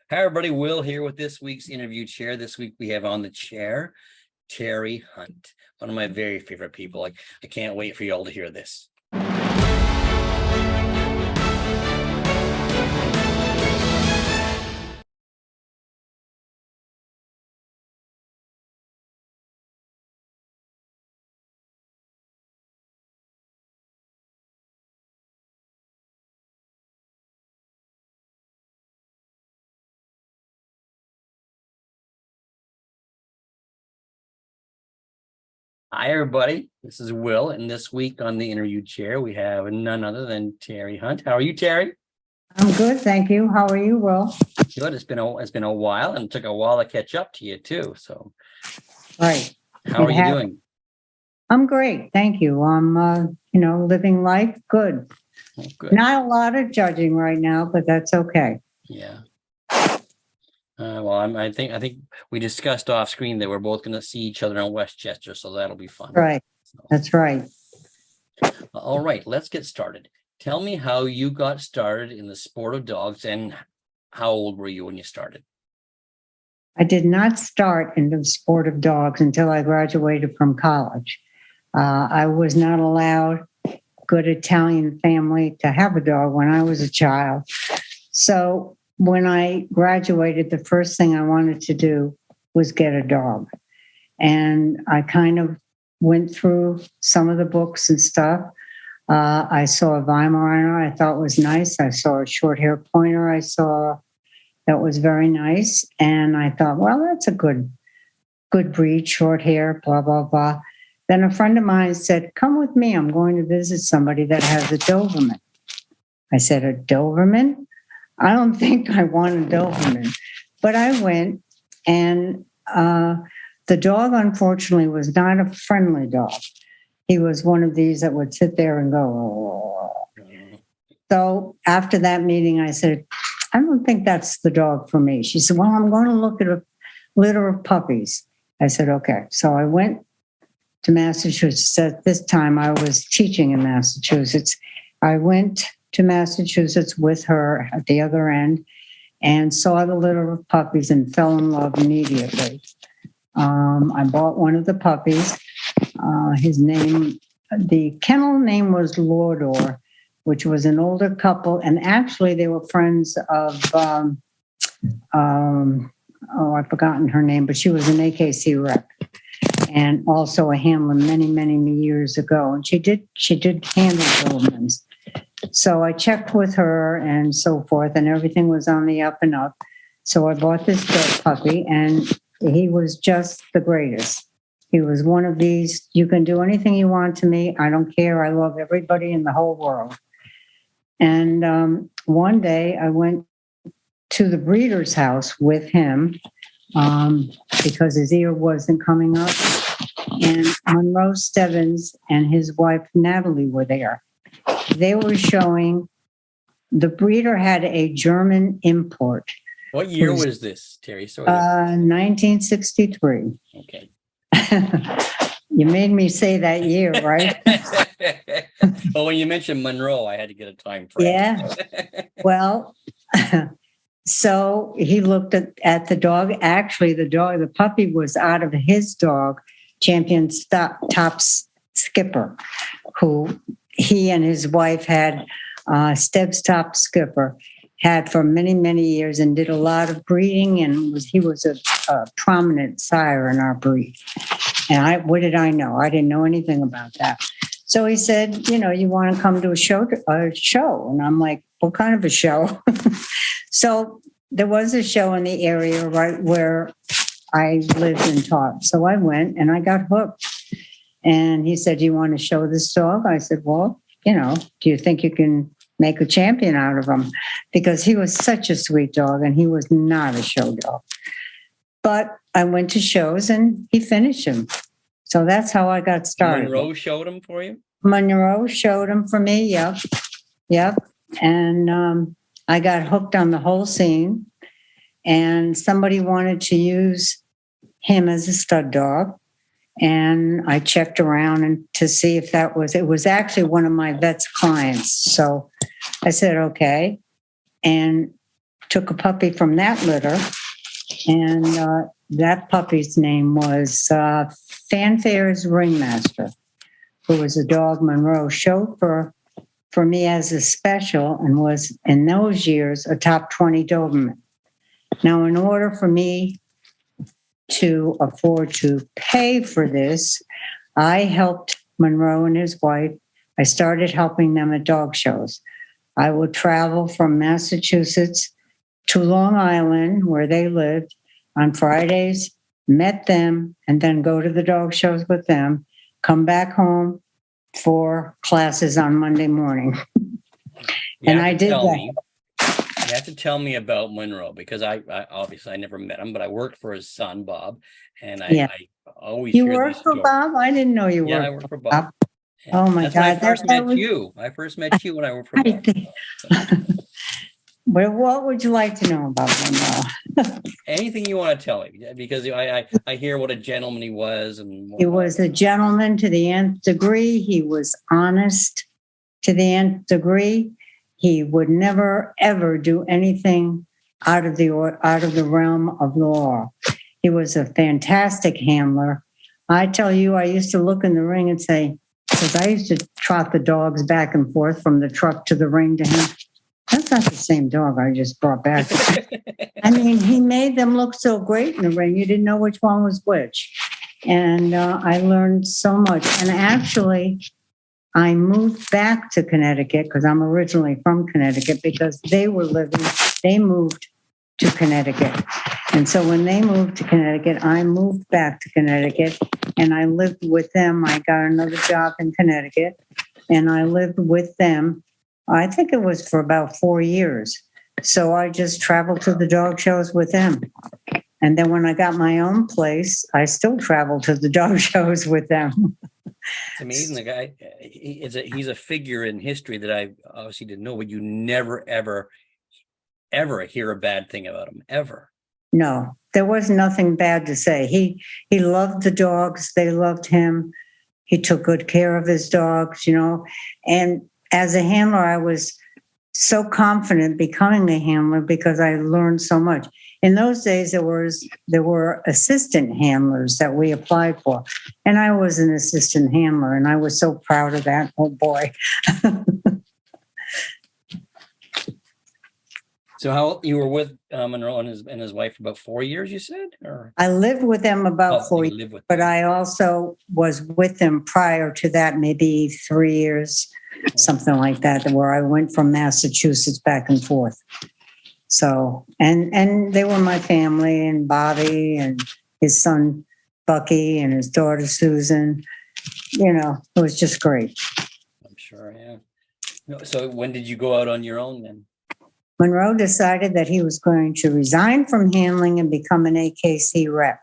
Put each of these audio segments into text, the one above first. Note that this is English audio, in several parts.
Hi, everybody. Will here with this week's interview chair. This week we have on the chair Terry Hundt, one of my very favorite people. I can't wait for you all to hear this. Hi, everybody. This is Will, and this week on the interview chair we have none other than Terry Hundt. How are you, Terry? I'm good, thank you. How are you, Will? Good. It's been a while, and it took a while to catch up to you too. So, Right. how are you doing? I'm great, thank you. I'm, living life good. Oh, good. Not a lot of judging right now, but that's okay. Yeah. I think we discussed off screen that we're both going to see each other in Westchester, so that'll be fun. Right. That's right. All right, let's get started. Tell me how you got started in the sport of dogs, and how old were you when you started? I did not start in the sport of dogs until I graduated from college. I was not allowed, good Italian family, to have a dog when I was a child. So when I graduated, the first thing I wanted to do was get a dog. And I kind of went through some of the books and stuff. I saw a Weimaraner I thought was nice. I saw a short hair pointer I saw that was very nice. And I thought, well, that's a good breed, short hair, blah, blah, blah. Then a friend of mine said, come with me. I'm going to visit somebody that has a Doberman. I said, a Doberman? I don't think I want a Doberman. But I went, and the dog, unfortunately, was not a friendly dog. He was one of these that would sit there and go, oh. So after that meeting, I said, I don't think that's the dog for me. She said, well, I'm going to look at a litter of puppies. I said, okay. So I went to Massachusetts. At this time, I was teaching in Massachusetts. I went to Massachusetts with her at the other end and saw the litter of puppies and fell in love immediately. I bought one of the puppies. The kennel name was Lordor, which was an older couple. And actually they were friends of, I've forgotten her name, but she was an AKC rep and also a handler many, many years ago. And she did handle Dobermans. So I checked with her and so forth, and everything was on the up and up. So I bought this dog puppy, and he was just the greatest. He was one of these, you can do anything you want to me. I don't care. I love everybody in the whole world. And one day I went to the breeder's house with him because his ear wasn't coming up. And Monroe Stebbins and his wife, Natalie, were there. They were showing, the breeder had a German import. What year was this, Terry? Sorry. 1963. Okay. You made me say that year, right? Well, when you mentioned Monroe, I had to get a time frame. Yeah. Well, so he looked at the dog. Actually, the puppy was out of his dog, Champion Top Skipper, who he and his wife had. Stebb's Top Skipper had for many years and did a lot of breeding, and he was a prominent sire in our breed. And what did I know? I didn't know anything about that. So he said, you want to come to a show? And I'm like, what kind of a show? So there was a show in the area right where I lived and taught. So I went and I got hooked. And he said, you want to show this dog? I said, well, do you think you can make a champion out of him? Because he was such a sweet dog and he was not a show dog. But I went to shows and he finished him. So that's how I got started. Monroe showed him for you? Monroe showed him for me. Yep. And I got hooked on the whole scene. And somebody wanted to use him as a stud dog. And I checked around and to see if it was actually one of my vet's clients. So I said, okay. And took a puppy from that litter, and that puppy's name was Fanfare's Ringmaster, who was a dog Monroe showed for me as a special and was, in those years, a top 20 Doberman. Now, in order for me to afford to pay for this, I helped Monroe and his wife. I started helping them at dog shows. I would travel from Massachusetts to Long Island, where they lived, on Fridays, met them, and then go to the dog shows with them, come back home for classes on Monday morning. And I did that. You have to tell me about Monroe, because I obviously I never met him, but I worked for his son, Bob, and I always You hear worked these for stories. Bob? I didn't know you Yeah, I worked worked for Bob. Oh my That's when God. I first met you. I first met you when I worked for Bob. Well, what would you like to know about Monroe? Anything you want to tell me, because I hear what a gentleman he was, and He was a gentleman to the nth degree. He was honest to the nth degree. He would never ever do anything out of the realm of law. He was a fantastic handler. I tell you, I used to look in the ring and say, because I used to trot the dogs back and forth from the truck to the ring to him. That's not the same dog I just brought back. I mean, he made them look so great in the ring. You didn't know which one was which. And I learned so much. And actually, I moved back to Connecticut because I'm originally from Connecticut, because they moved to Connecticut. And so when they moved to Connecticut, I moved back to Connecticut and I lived with them. I got another job in Connecticut and I lived with them. I think it was for about 4 years. So I just traveled to the dog shows with them. And then when I got my own place, I still traveled to the dog shows with them. It's amazing. The guy, he's a figure in history that I obviously didn't know, but you never, ever hear a bad thing about him, ever. No, there was nothing bad to say. He loved the dogs. They loved him. He took good care of his dogs, and as a handler, I was so confident becoming a handler because I learned so much. In those days, there were assistant handlers that we applied for, and I was an assistant handler, and I was so proud of that. Oh boy! So how you were with Monroe and his wife for about 4 years, you said? Or I lived with them about 4 years, but I also was with them prior to that, maybe 3 years. Something like that, where I went from Massachusetts back and forth. So, and they were my family, and Bobby and his son Bucky and his daughter Susan. It was just great. I'm sure, yeah. So when did you go out on your own then? Monroe decided that he was going to resign from handling and become an AKC rep.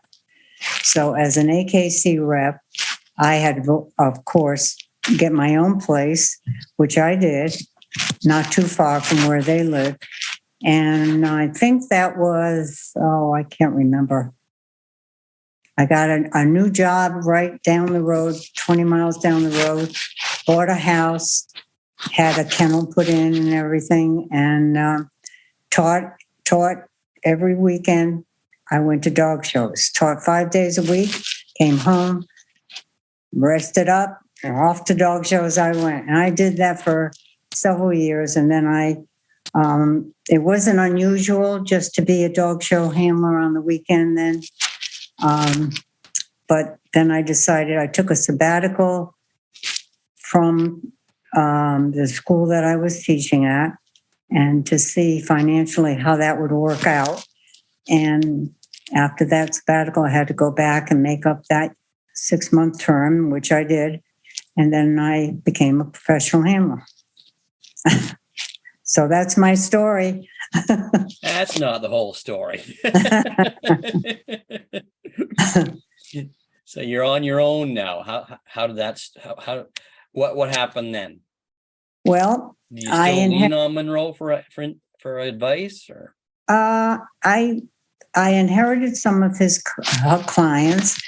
So as an AKC rep, I had, of course, get my own place, which I did, not too far from where they lived. And I think that was, I can't remember. I got a new job right down the road, 20 miles down the road, bought a house, had a kennel put in and everything, and taught every weekend. I went to dog shows, taught 5 days a week, came home, rested up, and off to dog shows I went. And I did that for several years. And then it wasn't unusual just to be a dog show handler on the weekend then. But then I decided I took a sabbatical from the school that I was teaching at, and to see financially how that would work out. And after that sabbatical, I had to go back and make up that 6-month term, which I did. And then I became a professional handler. So that's my story. That's not the whole story. So you're on your own now. How did that? What happened then? Well, Do you still lean on Monroe for advice, or? I inherited some of his clients.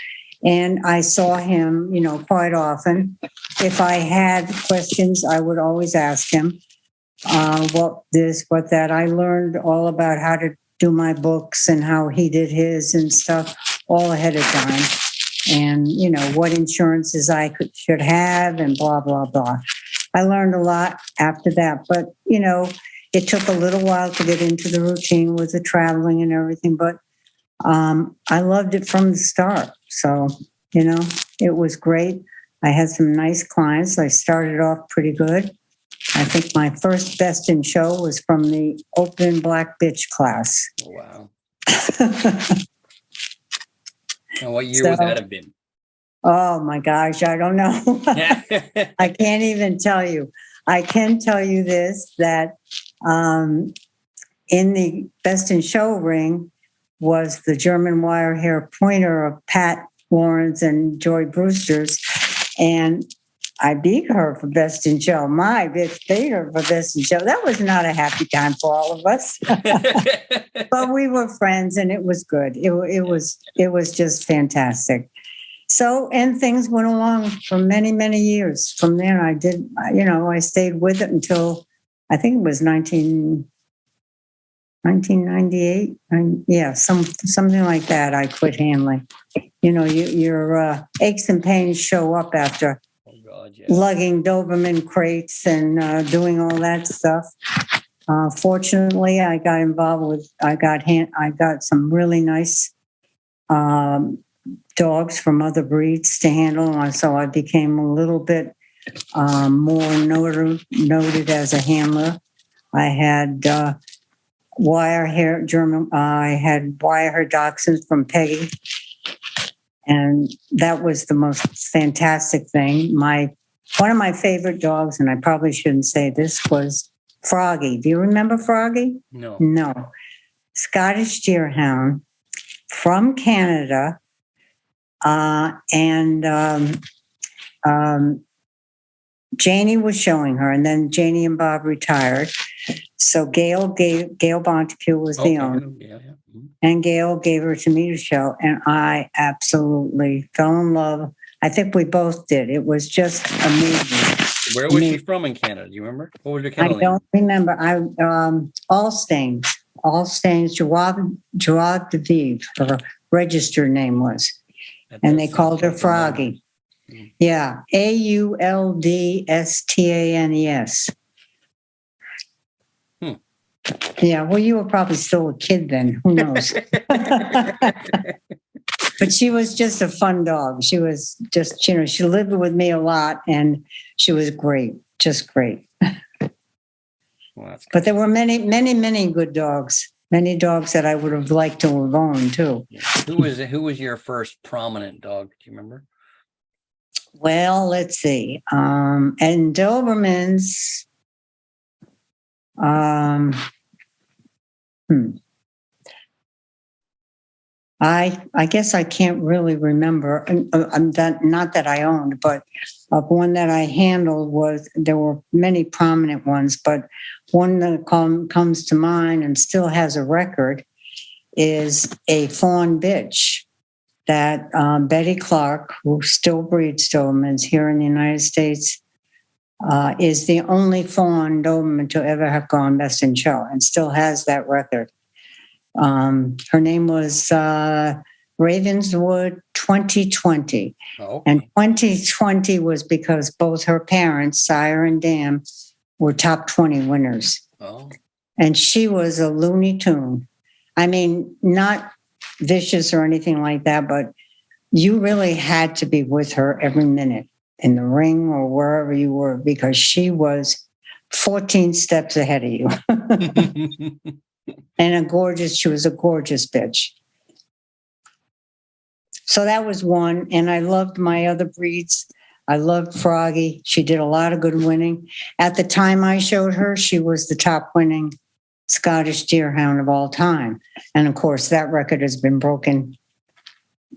And I saw him, quite often. If I had questions, I would always ask him. what this, what that. I learned all about how to do my books and how he did his and stuff all ahead of time. And, what insurances I should have and blah, blah, blah. I learned a lot after that. But, it took a little while to get into the routine with the traveling and everything. But I loved it from the start. So, it was great. I had some nice clients. I started off pretty good. I think my first best in show was from the open black bitch class. Wow. And what year would that have been? Oh my gosh, I don't know. I can't even tell you. I can tell you this, that in the best in show ring was the German wire hair pointer of Pat Lawrence and Joy Brewster's. And I beat her for best in show. My bitch beat her for best in show. That was not a happy time for all of us, but we were friends, and it was good. It was just fantastic. So, and things went along for many, many years. From there, I did. I stayed with it until I think it was 1998. Yeah, something like that. I quit handling. Your aches and pains show up after. God, yeah. Lugging Doberman crates and doing all that stuff. Fortunately, I got involved with. I got some really nice dogs from other breeds to handle, and so I became a little bit more noted as a handler. I had wire hair German. I had wire hair dachshunds from Peggy. And that was the most fantastic thing. One of my favorite dogs, and I probably shouldn't say this, was Froggy. Do you remember Froggy? No. No. Scottish Deerhound from Canada. And Janie was showing her, and then Janie and Bob retired. So Gail Bonteque was the owner. Yeah. And Gail gave her to me to show, and I absolutely fell in love. I think we both did. It was just amazing. Where was she from in Canada? Do you remember? What was your kennel name? I don't remember. Allstains, Joie de Vivre, her registered name was. And they called her Froggy. Yeah, AULDSTANES. Yeah, well, you were probably still a kid then. Who knows? But she was just a fun dog. She was just, she lived with me a lot, and she was great, just great. Well, but there were many, many, many good dogs. Many dogs that I would have liked to have owned too. Who was your first prominent dog? Do you remember? Well, let's see. And Dobermans. I guess I can't really remember. Not that I owned, but one that I handled there were many prominent ones, but one that comes to mind and still has a record is a fawn bitch that Betty Clark, who still breeds Dobermans here in the United States, is the only fawn Doberman to ever have gone best in show and still has that record. Her name was Ravenswood 2020. Oh. And 2020 was because both her parents, Sire and Dam, were top 20 winners. Oh. And she was a Looney Tune. I mean, not vicious or anything like that, but you really had to be with her every minute in the ring or wherever you were, because she was 14 steps ahead of you. And she was a gorgeous bitch. So that was one. And I loved my other breeds. I loved Froggy. She did a lot of good winning. At the time I showed her, she was the top winning Scottish Deerhound of all time. And of course, that record has been broken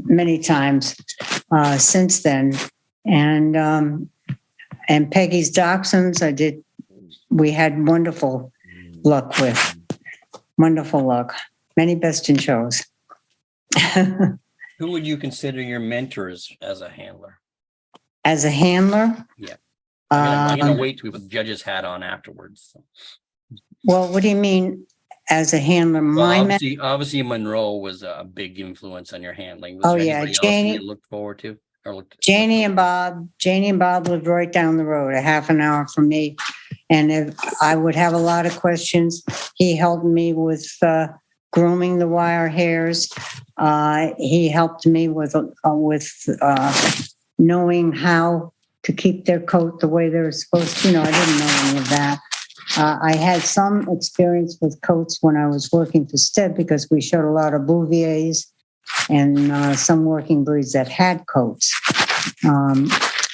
many times since then. And Peggy's Dachshunds, we had wonderful luck with. Wonderful luck. Many best in shows. Who would you consider your mentors as a handler? As a handler? Yeah. I'm gonna Um, wait to put the judge's hat on afterwards. So. well, what do you mean as a handler? Well, My men- obviously Monroe was a big influence on your handling. Was oh there yeah, anybody else that you looked forward to or looked? Janie and Bob lived right down the road, a half an hour from me. And if I would have a lot of questions, he helped me with grooming the wire hairs. He helped me with knowing how to keep their coat the way they're supposed to. I didn't know any of that. I had some experience with coats when I was working for Stead because we showed a lot of Bouviers and some working breeds that had coats.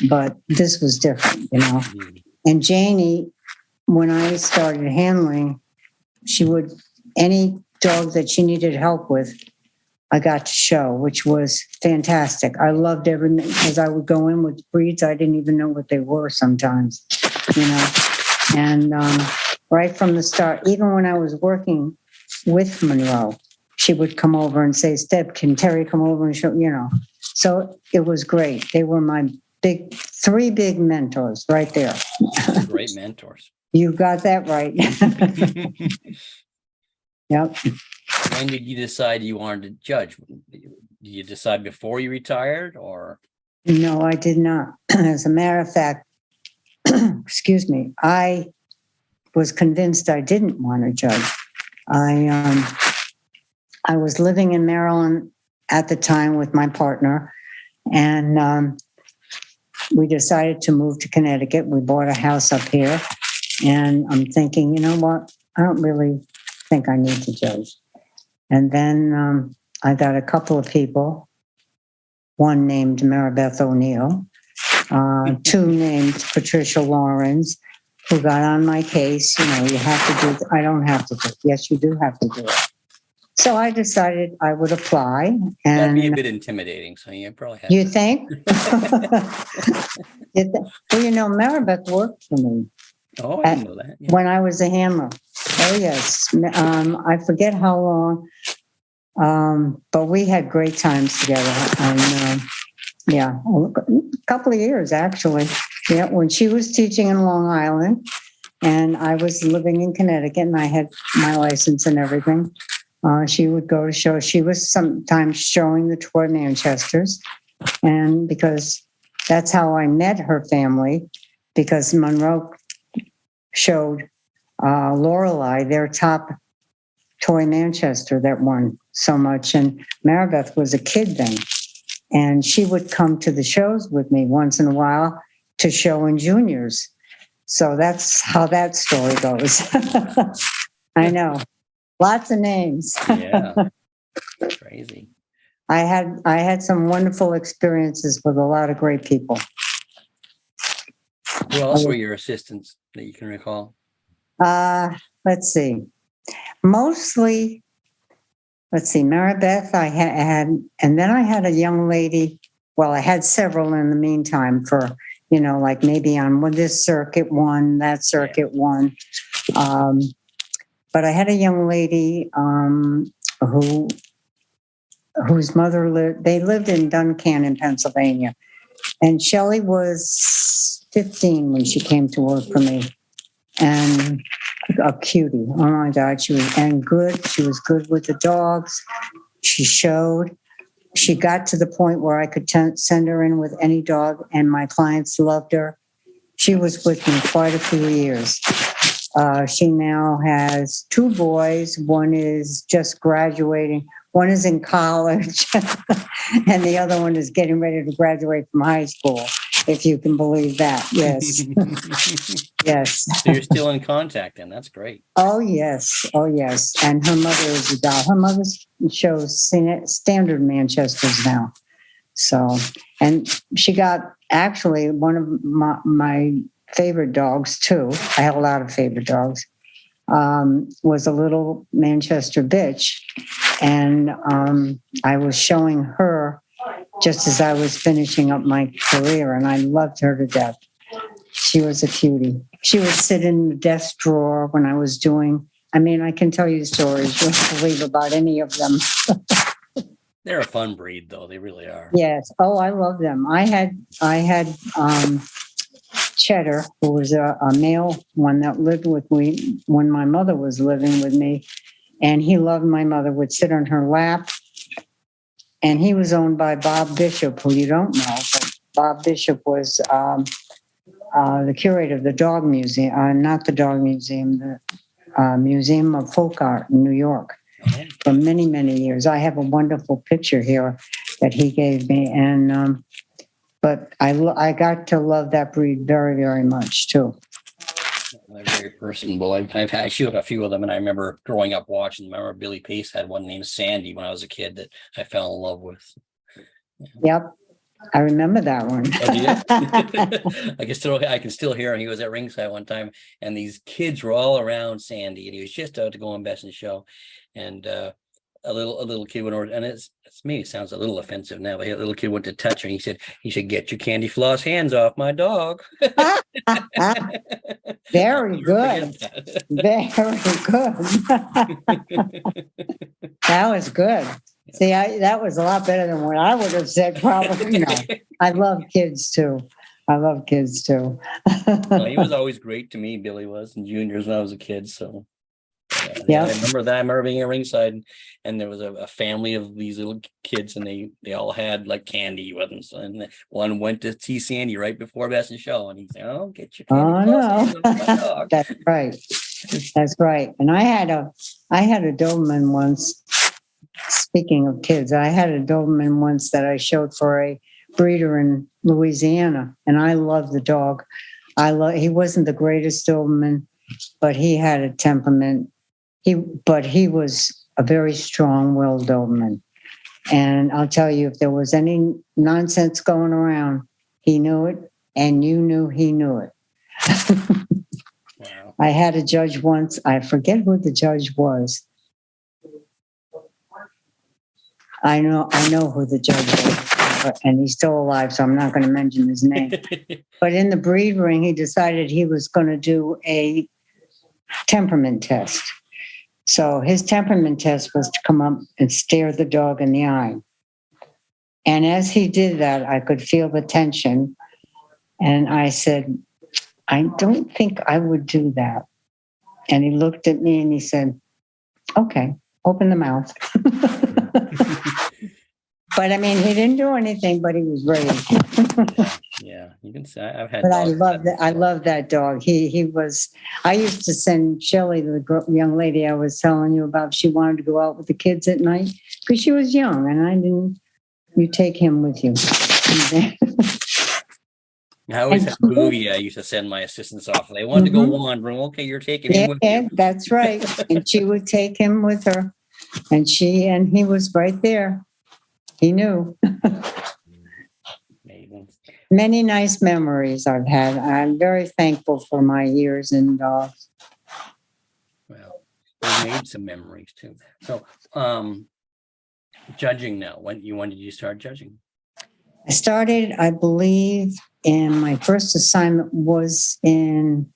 But this was different, Mm-hmm. And Janie, when I started handling, any dog that she needed help with, I got to show, which was fantastic. I loved everything because I would go in with breeds I didn't even know what they were sometimes, And right from the start, even when I was working with Monroe, she would come over and say, "Step, can Terry come over and show?" So it was great. They were my three big mentors right there. Great mentors. You got that right. Yep. When did you decide you wanted to judge? Did you decide before you retired or? No, I did not. As a matter of fact, excuse me, I was convinced I didn't want to judge. I was living in Maryland at the time with my partner, and we decided to move to Connecticut. We bought a house up here, and I'm thinking, you know what? I don't really think I need to judge. And then I got a couple of people, one named Maribeth O'Neill, two named Patricia Lawrence, who got on my case. You have to do, I don't have to do it. Yes, you do have to do it. So I decided I would apply. And that'd be a bit intimidating. So you probably have. You think? Well, Maribeth worked for me. Oh, I didn't know that. Yeah. When I was a handler. Oh, yes. I forget how long, but we had great times together. And yeah, a couple of years, actually. Yeah, when she was teaching in Long Island and I was living in Connecticut and I had my license and everything, she would go to show. She was sometimes showing the toy Manchesters. And because that's how I met her family, because Monroe showed Lorelei, their top toy Manchester that won so much. And Maribeth was a kid then. And she would come to the shows with me once in a while to show in juniors. So that's how that story goes. I know. Lots of names. Yeah. Crazy. I had some wonderful experiences with a lot of great people. Who else were your assistants that you can recall? Let's see. Mostly, Maribeth, I had, and then I had a young lady. Well, I had several in the meantime for, like maybe on this circuit one, that circuit one. But I had a young lady whose mother lived in Duncan in Pennsylvania. And Shelley was 15 when she came to work for me. And a cutie. Oh my God, she was good. She was good with the dogs. She showed. She got to the point where I could send her in with any dog, and my clients loved her. She was with me quite a few years. She now has two boys. One is just graduating. One is in college, and the other one is getting ready to graduate from high school, if you can believe that. Yes. Yes. So you're still in contact, and that's great. Oh, yes. Oh, yes. And her mother is a doll. Her mother shows standard Manchesters now. So, and she got actually one of my favorite dogs, too. I have a lot of favorite dogs. Was a little Manchester bitch. And I was showing her just as I was finishing up my career, and I loved her to death. She was a cutie. She would sit in the desk drawer when I was doing, I can tell you stories. You won't believe about any of them. They're a fun breed, though. They really are. Yes. Oh, I love them. I had Cheddar, who was a male one that lived with me when my mother was living with me. And he loved my mother, would sit on her lap. And he was owned by Bob Bishop, who you don't know, but Bob Bishop was the curator of the dog museum, not the dog museum, the Museum of Folk Art in New York for many, many years. I have a wonderful picture here that he gave me. And, but I got to love that breed very, very much too. They're very personable. I've actually had a few of them, and I remember growing up watching them. I remember Billy Pace had one named Sandy when I was a kid that I fell in love with. Yep. I remember that one. Oh, do you? I can still hear him. He was at ringside one time, and these kids were all around Sandy, and he was just out to go on Best in Show. And a little kid went over, and it's maybe it sounds a little offensive now, but a little kid went to touch her, and he said, "Get your candy floss hands off my dog." Very good. Very good. That was good. See, that was a lot better than what I would have said, probably. No, I love kids too. Well, he was always great to me, Billy was, and juniors when I was a kid. So yeah, I remember that. I remember being at ringside, and there was a family of these little kids, and they all had like candy with them. So, and one went to see Sandy right before Best in Show, and he said, "Oh, get your candy floss hands off my dog." That's right. That's right. And I had a Doberman once. Speaking of kids, I had a Doberman once that I showed for a breeder in Louisiana, and I loved the dog. He wasn't the greatest Doberman, but he had a temperament. But he was a very strong-willed Doberman. And I'll tell you, if there was any nonsense going around, he knew it, and you knew he knew it. Wow. I had a judge once. I forget who the judge was. I know who the judge was, and he's still alive, so I'm not going to mention his name. But in the breed ring, he decided he was going to do a temperament test. So his temperament test was to come up and stare the dog in the eye. And as he did that, I could feel the tension. And I said, "I don't think I would do that." And he looked at me and he said, "Okay, open the mouth." But I mean, he didn't do anything, but he was ready. Yeah, you can say I've had. But I love that. I love that dog. He was. I used to send Shelley, the young lady I was telling you about. She wanted to go out with the kids at night because she was young, and I didn't. You take him with you. I always had Boogie. I used to send my assistants off. They wanted to go wandering. Okay, you're taking him with you. That's right. And she would take him with her, and he was right there. He knew. Amazing. Many nice memories I've had. I'm very thankful for my years in dogs. Well, we made some memories too. So, judging now. When did you start judging? I started, I believe, and my first assignment was in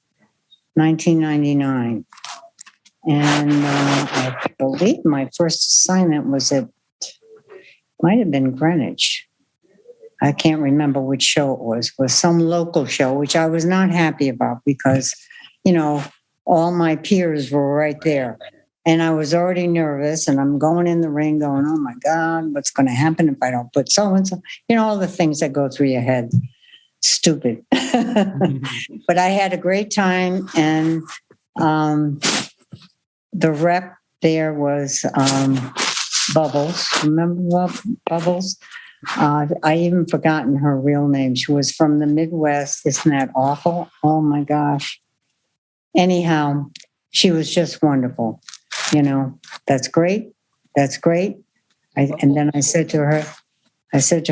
1999. And I believe my first assignment was might have been Greenwich. I can't remember which show it was some local show, which I was not happy about because, all my peers were right there. And I was already nervous, and I'm going in the ring going, "Oh my God, what's going to happen if I don't put so-and-so?" All the things that go through your head. Stupid. But I had a great time. And the rep there was Bubbles. Remember Bubbles? I even forgotten her real name. She was from the Midwest. Isn't that awful? Oh my gosh. Anyhow, she was just wonderful. That's great. That's great. And then I said to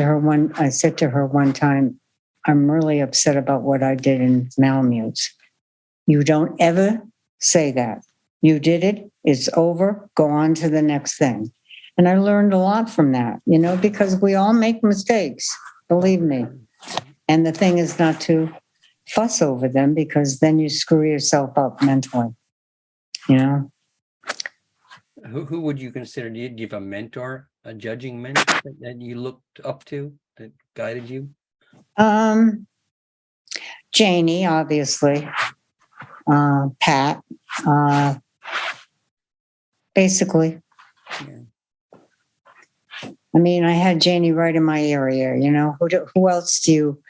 her one time, "I'm really upset about what I did in Malamutes. You don't ever say that. You did it. It's over. Go on to the next thing." And I learned a lot from that, because we all make mistakes, believe me. And the thing is not to fuss over them because then you screw yourself up mentally, Who would you consider? Do you have a mentor, a judging mentor that you looked up to that guided you? Janie, obviously, Pat, basically. Yeah. I mean, I had Janie right in my area, who else do you,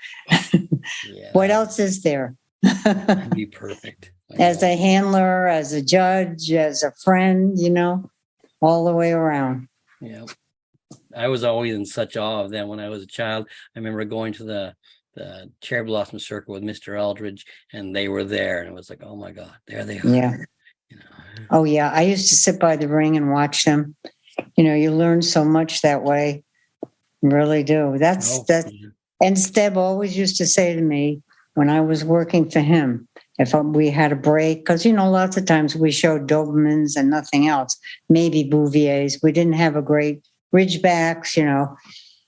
Yeah. what else is there? That'd be perfect. As a handler, as a judge, as a friend, all the way around. Yeah. I was always in such awe of them when I was a child. I remember going to the Cherry Blossom Circle with Mr. Aldridge, and they were there, and it was like, oh my God, there they are. Yeah. Oh yeah. I used to sit by the ring and watch them. You learn so much that way. Really do. That's. Yeah. And Steb always used to say to me when I was working for him, if we had a break, because, lots of times we showed Dobermans and nothing else, maybe Bouviers. We didn't have a great Ridgebacks,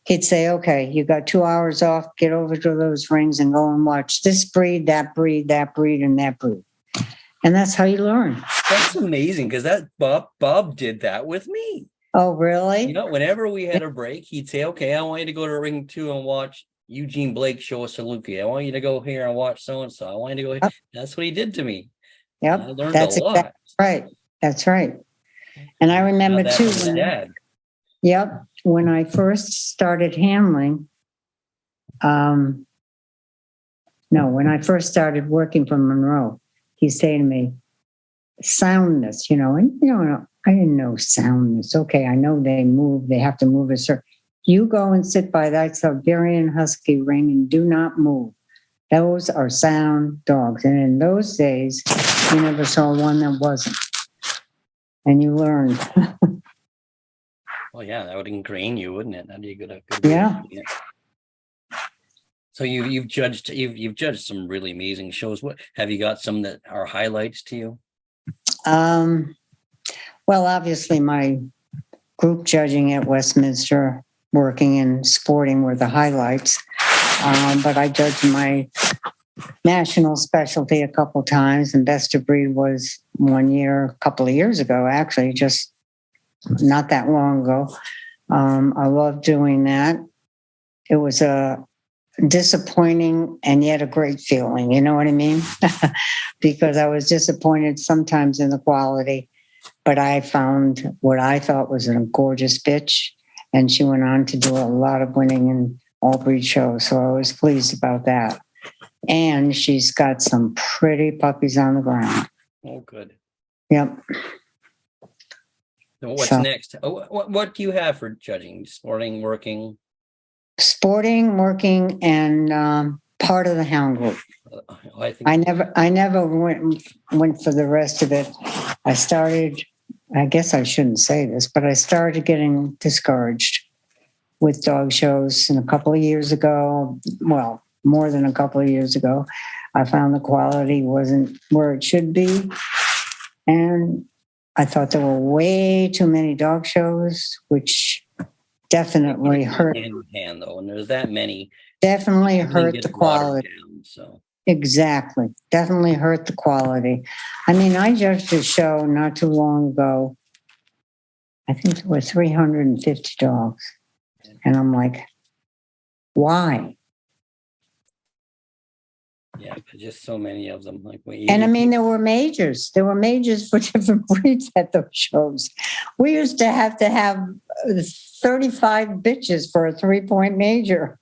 He'd say, okay, you got 2 hours off, get over to those rings and go and watch this breed, that breed, that breed, and that breed. And that's how you learn. That's amazing, because that Bob did that with me. Oh, really? Whenever we had a break, he'd say, okay, I want you to go to ring 2 and watch Eugene Blake show a Saluki. I want you to go here and watch so-and-so. I want you to go here. Yep. That's what he did to me. Yep. I learned a lot. Exactly right. That's right. And I remember too. Yep. When I first started handling, when I first started working for Monroe, he'd say to me, soundness, and I didn't know soundness. Okay, I know they move, they have to move a certain. You go and sit by that Siberian Husky ring and do not move. Those are sound dogs. And in those days, you never saw one that wasn't. And you learned. Well, yeah, that would ingrain you, wouldn't it? That'd be a good yeah. So you've judged some really amazing shows. What have you got? Some that are highlights to you? Well, obviously my group judging at Westminster, working in sporting were the highlights. But I judged my national specialty a couple times, and best of breed was 1 year, a couple of years ago, actually, just not that long ago. I loved doing that. It was a disappointing and yet a great feeling, you know what I mean? Because I was disappointed sometimes in the quality, but I found what I thought was a gorgeous bitch, and she went on to do a lot of winning in all breed shows, so I was pleased about that. And she's got some pretty puppies on the ground. Oh, good. Yep. So what's next? What do you have for judging? Sporting, working? Sporting, working, and part of the hound group. I never went for the rest of it. I started, I guess I shouldn't say this, but I started getting discouraged with dog shows. And a couple of years ago, well, more than a couple of years ago, I found the quality wasn't where it should be. And I thought there were way too many dog shows, which definitely hurt. Hand in hand, though, and there's that many. Definitely hurt the quality. Down, so. Exactly. Definitely hurt the quality. I mean, I judged a show not too long ago. I think there were 350 dogs. And I'm like, why? Yeah, just so many of them. And I mean, there were majors. There were majors for different breeds at those shows. We used to have 35 bitches for a 3-point major.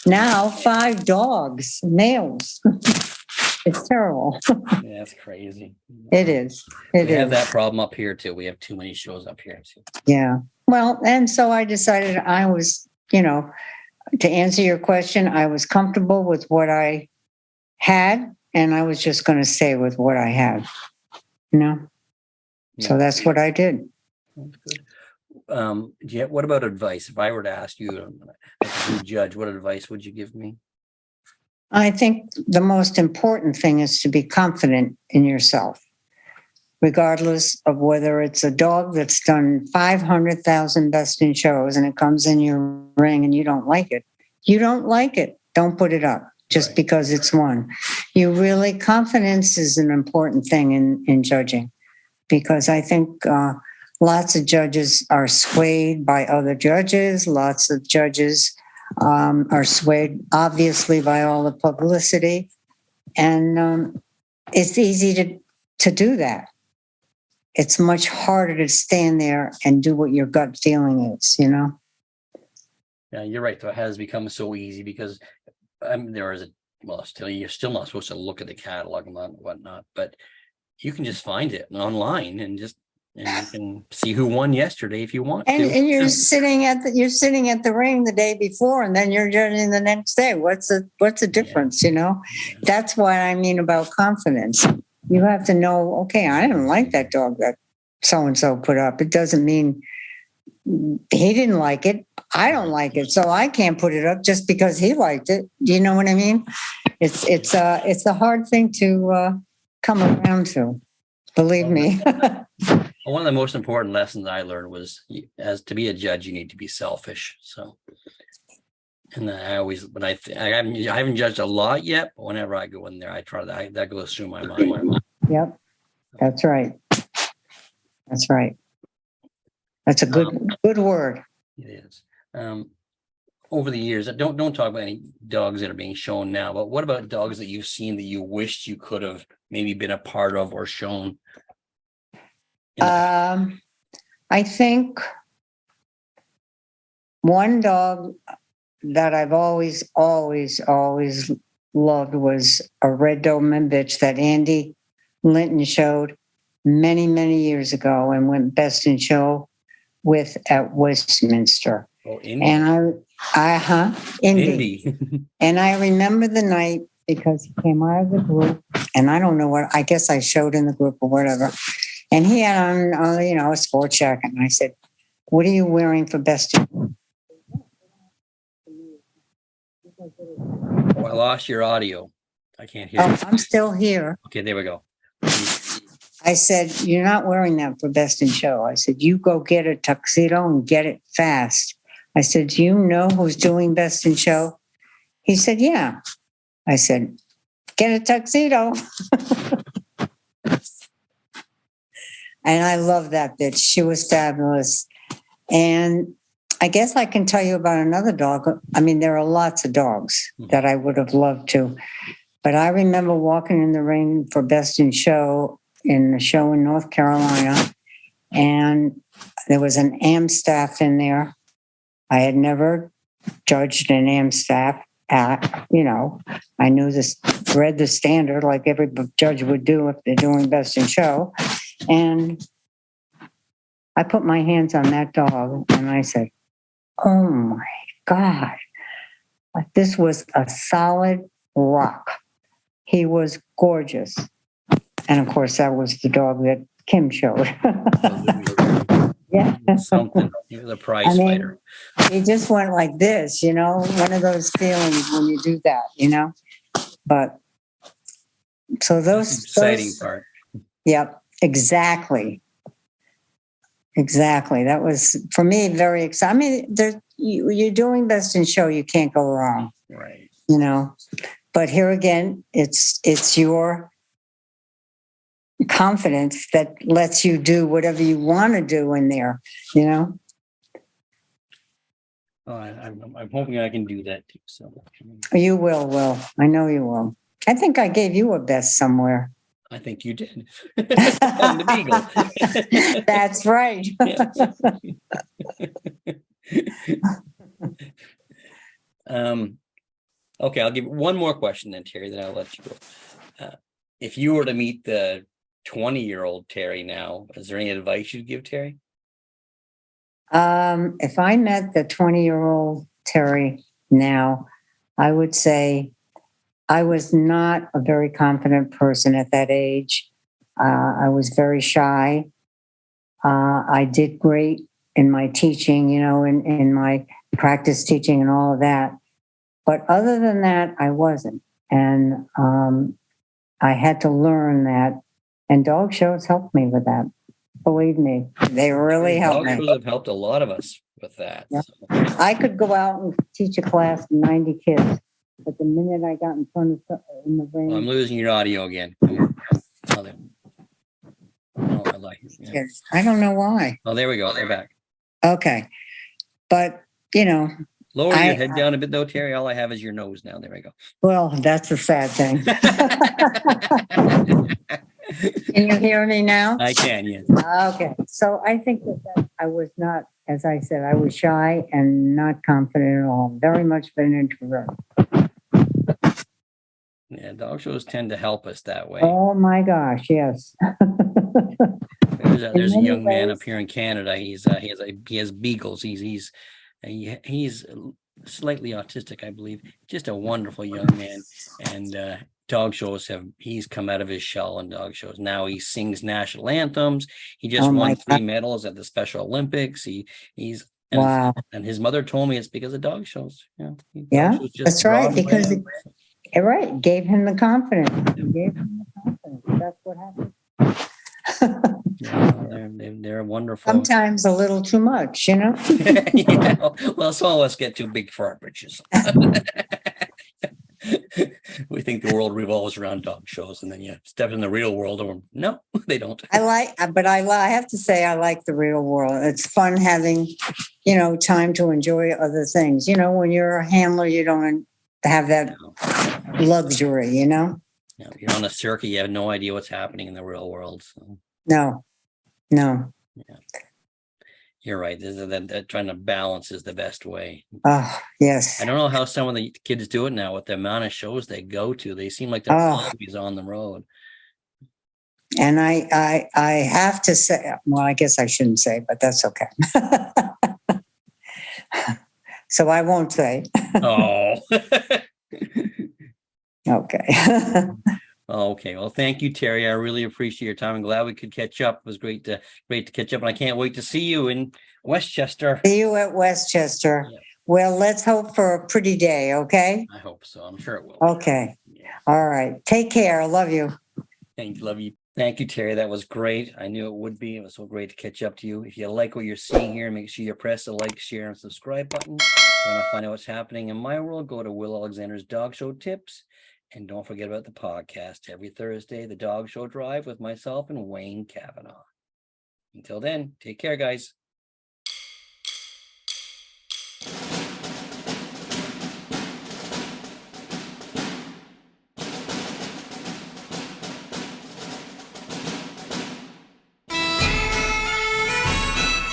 Now 5 dogs, males. It's terrible. Yeah, that's crazy. It is. We have that problem up here too. We have too many shows up here too. Yeah. Well, and so I decided I was, to answer your question, I was comfortable with what I had, and I was just going to stay with what I had. So that's what I did. That's good. What about advice? If I were to ask you as a judge, what advice would you give me? I think the most important thing is to be confident in yourself, regardless of whether it's a dog that's done 500,000 best in shows and it comes in your ring and you don't like it. You don't like it. Don't put it up just because it's won. Confidence is an important thing in judging, because I think lots of judges are swayed by other judges. Lots of judges are swayed obviously by all the publicity. And it's easy to do that. It's much harder to stand there and do what your gut feeling is, you know? Yeah, you're right. Though it has become so easy because there is you're still not supposed to look at the catalog and whatnot, but you can just find it online and you can see who won yesterday if you want to. And you're sitting at the ring the day before, and then you're judging the next day. What's the difference? You know, that's what I mean about confidence. You have to know, okay, I didn't like that dog that so and so put up. It doesn't mean he didn't like it. I don't like it, so I can't put it up just because he liked it. Do you know what I mean? It's a hard thing to come around to. Believe me. One of the most important lessons I learned was, as to be a judge, you need to be selfish. So, and I always, when I haven't judged a lot yet, but whenever I go in there, I try that goes through my mind. Yep, that's right. That's right. That's a good word. It is. Over the years, don't talk about any dogs that are being shown now, but what about dogs that you've seen that you wished you could have maybe been a part of or shown? I think one dog that I've always loved was a red Doberman bitch that Andy Linton showed many years ago and went best in show with at Westminster. Oh, Indy. And Indy. And I remember the night because he came out of the group, and I don't know what, I guess I showed in the group or whatever. And he had on, a sports jacket. And I said, "What are you wearing for best?" Oh, I lost your audio. I can't hear you. I'm still here. Okay, there we go. I said, "You're not wearing that for best in show." I said, "You go get a tuxedo and get it fast." I said, "Do you know who's doing best in show?" He said, "Yeah." I said, "Get a tuxedo." And I love that bitch. She was fabulous. And I guess I can tell you about another dog. I mean, there are lots of dogs that I would have loved to. But I remember walking in the ring for best in show in the show in North Carolina. And there was an AM staff in there. I had never judged an AM staff. I knew this, read the standard like every judge would do if they're doing best in show. And I put my hands on that dog and I said, "Oh my God, this was a solid rock." He was gorgeous. And of course, that was the dog that Kim showed. Yeah. Something. He was a prize fighter. He just went like this, one of those feelings when you do that, But so those exciting part. Yep, exactly. That was for me very exciting. I mean, you're doing best in show, you can't go wrong. Right. But here again, it's your confidence that lets you do whatever you want to do in there, Oh, I'm hoping I can do that too. So You will. I know you will. I think I gave you a best somewhere. I think you did. On the Beagle. That's right. Okay, I'll give one more question then, Terry, then I'll let you go. If you were to meet the 20-year-old Terry now, is there any advice you'd give Terry? If I met the 20-year-old Terry now, I would say I was not a very confident person at that age. I was very shy. I did great in my teaching, in my practice teaching and all of that. But other than that, I wasn't. And I had to learn that. And dog shows helped me with that. Believe me, they really helped me. Dog shows have helped a lot of us with that. Yeah. So. I could go out and teach a class of 90 kids. But the minute I got in front of in the ring, I'm losing your audio again. Oh, I like it. Yeah. I don't know why. Oh, there we go. They're back. Okay. But, Lower your head down a bit though, Terry. All I have is your nose now. There we go. Well, that's a sad thing. Can you hear me now? I can, yes. Okay. So I think that I was not, as I said, I was shy and not confident at all. Very much of an introvert. Yeah, dog shows tend to help us that way. Oh my gosh, yes. There's a many young man ways. up here in Canada. He has beagles. He's slightly autistic, I believe. Just a wonderful young man. And dog shows he's come out of his shell in dog shows. Now he sings national anthems. He just Oh my won 3 God. medals at the Special Olympics. He's Wow. and his mother told me it's because of dog shows. Yeah, shows just that's draw right. him Because in. right, gave him the confidence. It gave him the confidence. That's what happened. Yeah, they're wonderful. Sometimes a little too much, you know. Yeah, well, some of us get too big for our britches. We think the world revolves around dog shows, and then you step in the real world, and no, they don't. I have to say, I like the real world. It's fun having, time to enjoy other things. When you're a handler, you don't have that luxury, No, you're on a circuit, you have no idea what's happening in the real world. So. No. Yeah. You're right. That trying to balance is the best way. Oh, yes. I don't know how some of the kids do it now with the amount of shows they go to. They seem like they're always on the road. And I have to say, well, I guess I shouldn't say, but that's okay. So I won't say. Oh. Okay. Okay. Well, thank you, Terry. I really appreciate your time. I'm glad we could catch up. It was great to catch up. And I can't wait to see you in Westchester. See you at Westchester. Yeah. Well, let's hope for a pretty day, okay? I hope so. I'm sure it will. Okay. Yeah. All right. Take care. I love you. Love you. Thank you, Terry. That was great. I knew it would be. It was so great to catch up to you. If you like what you're seeing here, make sure you press the like, share, and subscribe button. If you want to find out what's happening in my world, go to Will Alexander's Dog Show Tips. And don't forget about the podcast every Thursday, the Dog Show Drive with myself and Wayne Cavanaugh. Until then, take care, guys.